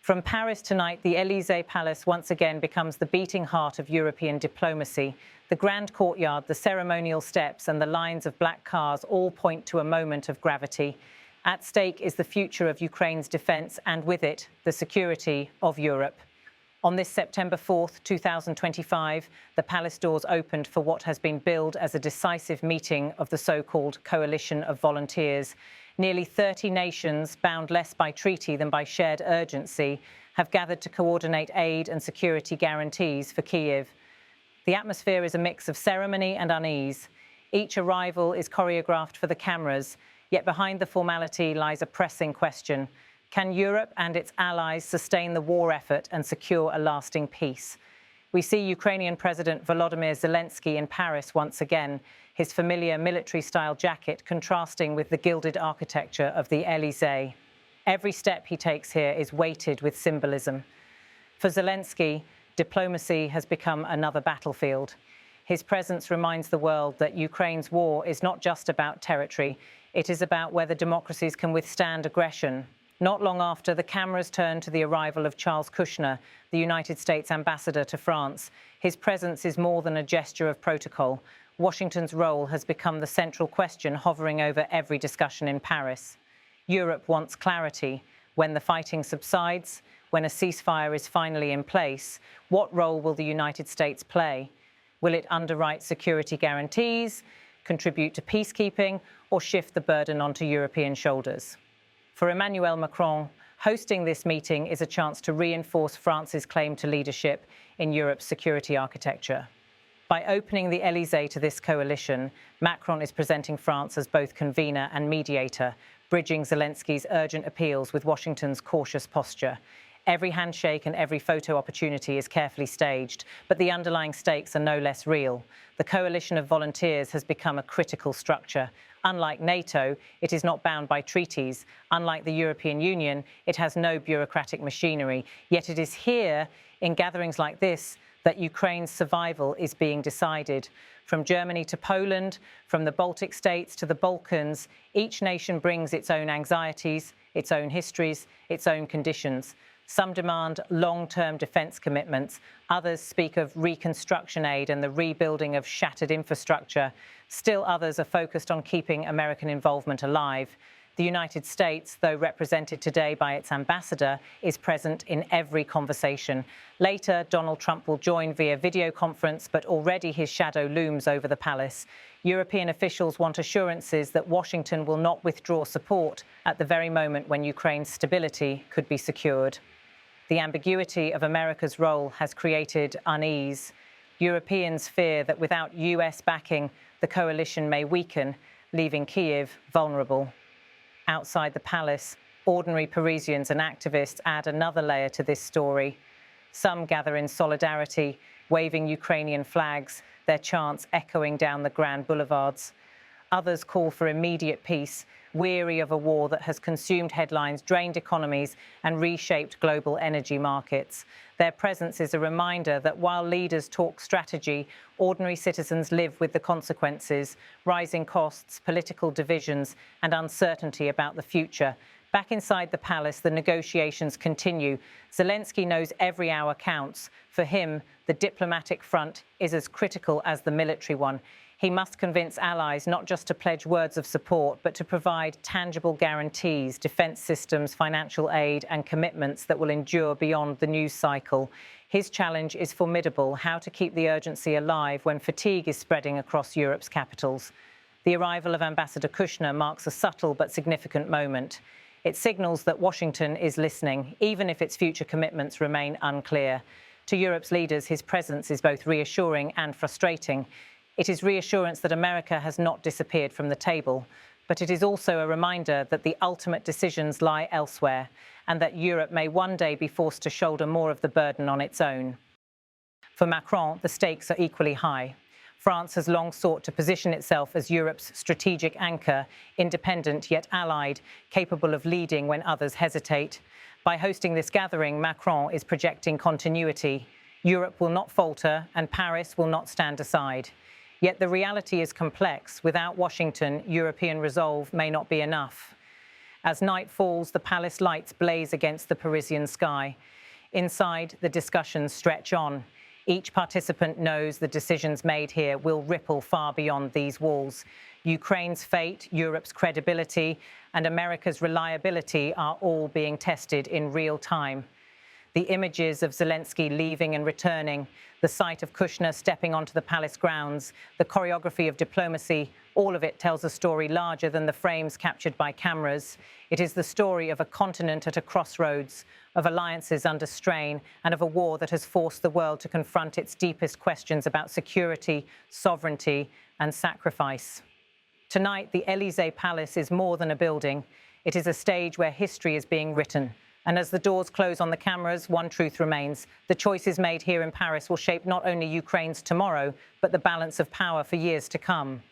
From Paris tonight, the Élysée Palace once again becomes the beating heart of European diplomacy. The grand courtyard, the ceremonial steps, and the lines of black cars all point to a moment of gravity. At stake is the future of Ukraine's defence and, with it, the security of Europe. On this September 4th, 2025, the palace doors opened for what has been billed as a decisive meeting of the so-called coalition of volunteers. Nearly 30 nations, bound less by treaty than by shared urgency, have gathered to coordinate aid and security guarantees for Kyiv. The atmosphere is a mix of ceremony and unease. Each arrival is choreographed for the cameras, yet behind the formality lies a pressing question. Can Europe and its allies sustain the war effort and secure a lasting peace? We see Ukrainian President Volodymyr Zelensky in Paris once again, his familiar military-style jacket contrasting with the gilded architecture of the Élysée. Every step he takes here is weighted with symbolism. For Zelensky, diplomacy has become another battlefield. His presence reminds the world that Ukraine's war is not just about territory, it is about whether democracies can withstand aggression. Not long after, the cameras turned to the arrival of Charles Kushner, the United States ambassador to France. His presence is more than a gesture of protocol. Washington's role has become the central question hovering over every discussion in Paris. Europe wants clarity. When the fighting subsides, when a ceasefire is finally in place, what role will the United States play? Will it underwrite security guarantees, contribute to peacekeeping, or shift the burden onto European shoulders? For Emmanuel Macron, hosting this meeting is a chance to reinforce France's claim to leadership in Europe's security architecture. By opening the Élysée to this coalition, Macron is presenting France as both convener and mediator, bridging Zelensky's urgent appeals with Washington's cautious posture. Every handshake and every photo opportunity is carefully staged, but the underlying stakes are no less real. The coalition of volunteers has become a critical structure. Unlike NATO, it is not bound by treaties. Unlike the European Union, it has no bureaucratic machinery. Yet it is here, in gatherings like this, that Ukraine's survival is being decided. From Germany to Poland, from the Baltic states to the Balkans, each nation brings its own anxieties, its own histories, its own conditions. Some demand long-term defence commitments. Others speak of reconstruction aid and the rebuilding of shattered infrastructure. Still others are focused on keeping American involvement alive. The United States, though represented today by its ambassador, is present in every conversation. Later, Donald Trump will join via video conference, but already his shadow looms over the palace. European officials want assurances that Washington will not withdraw support at the very moment when Ukraine's stability could be secured. The ambiguity of America's role has created unease. Europeans fear that without U.S. backing, the coalition may weaken, leaving Kyiv vulnerable. Outside the palace, ordinary Parisians and activists add another layer to this story. Some gather in solidarity, waving Ukrainian flags, their chants echoing down the grand boulevards. Others call for immediate peace, weary of a war that has consumed headlines, drained economies, and reshaped global energy markets. Their presence is a reminder that while leaders talk strategy, ordinary citizens live with the consequences, rising costs, political divisions, and uncertainty about the future. Back inside the palace, the negotiations continue. Zelensky knows every hour counts. For him, the diplomatic front is as critical as the military one. He must convince allies not just to pledge words of support, but to provide tangible guarantees, defence systems, financial aid, and commitments that will endure beyond the news cycle. His challenge is formidable: how to keep the urgency alive when fatigue is spreading across Europe's capitals. The arrival of Ambassador Kushner marks a subtle but significant moment. It signals that Washington is listening, even if its future commitments remain unclear. To Europe's leaders, his presence is both reassuring and frustrating. It is reassurance that America has not disappeared from the table, but it is also a reminder that the ultimate decisions lie elsewhere, and that Europe may one day be forced to shoulder more of the burden on its own. For Macron, the stakes are equally high. France has long sought to position itself as Europe's strategic anchor, independent yet allied, capable of leading when others hesitate. By hosting this gathering, Macron is projecting continuity. Europe will not falter, and Paris will not stand aside. Yet the reality is complex. Without Washington, European resolve may not be enough. As night falls, the palace lights blaze against the Parisian sky. Inside, the discussions stretch on. Each participant knows the decisions made here will ripple far beyond these walls. Ukraine's fate, Europe's credibility, and America's reliability are all being tested in real time. The images of Zelensky leaving and returning, the sight of Kushner stepping onto the palace grounds, the choreography of diplomacy, all of it tells a story larger than the frames captured by cameras. It is the story of a continent at a crossroads, of alliances under strain, and of a war that has forced the world to confront its deepest questions about security, sovereignty, and sacrifice. Tonight, the Élysée Palace is more than a building. It is a stage where history is being written. And as the doors close on the cameras, one truth remains. The choices made here in Paris will shape not only Ukraine's tomorrow, but the balance of power for years to come.